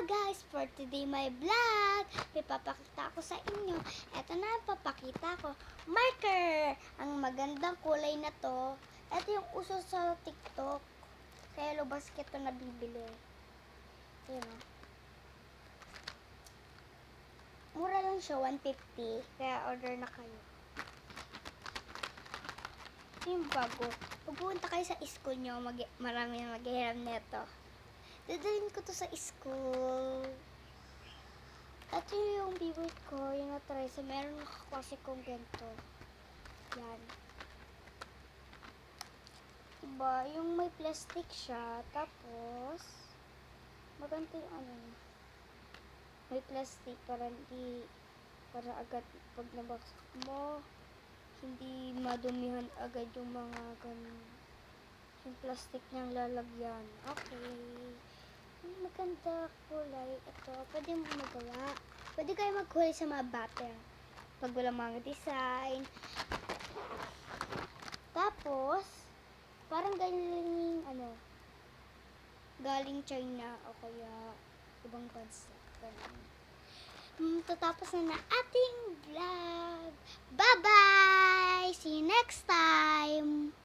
guys, for today my vlog, may papakita ako sa inyo. Eto na, papakita ko. Marker! Ang magandang kulay na to. Eto yung uso sa TikTok. Sa Hello Basket ko nabibili. Ayan o. Mura lang siya, 150. Kaya order na kayo. Ito yung bago. Pag pupunta kayo sa school nyo, marami na maghihiram neto. Dadalhin ko to sa school. Ito yung favorite ko, yung na-try. So, meron kasi kong ganito. Yan. Diba? Yung may plastic siya. Tapos, maganda yung ano. May plastic para agad pag nabaksak mo, hindi madumihan agad yung mga ganun. Yung plastic niyang lalagyan. Okay. Maganda kulay. Ito, pwede mo magawa. Pwede kayo magkulay sa mga bata. Pag walang mga design. Tapos, parang galing, galing China o kaya ibang bansa. Tatapos na ating vlog. Bye-bye! See you next time!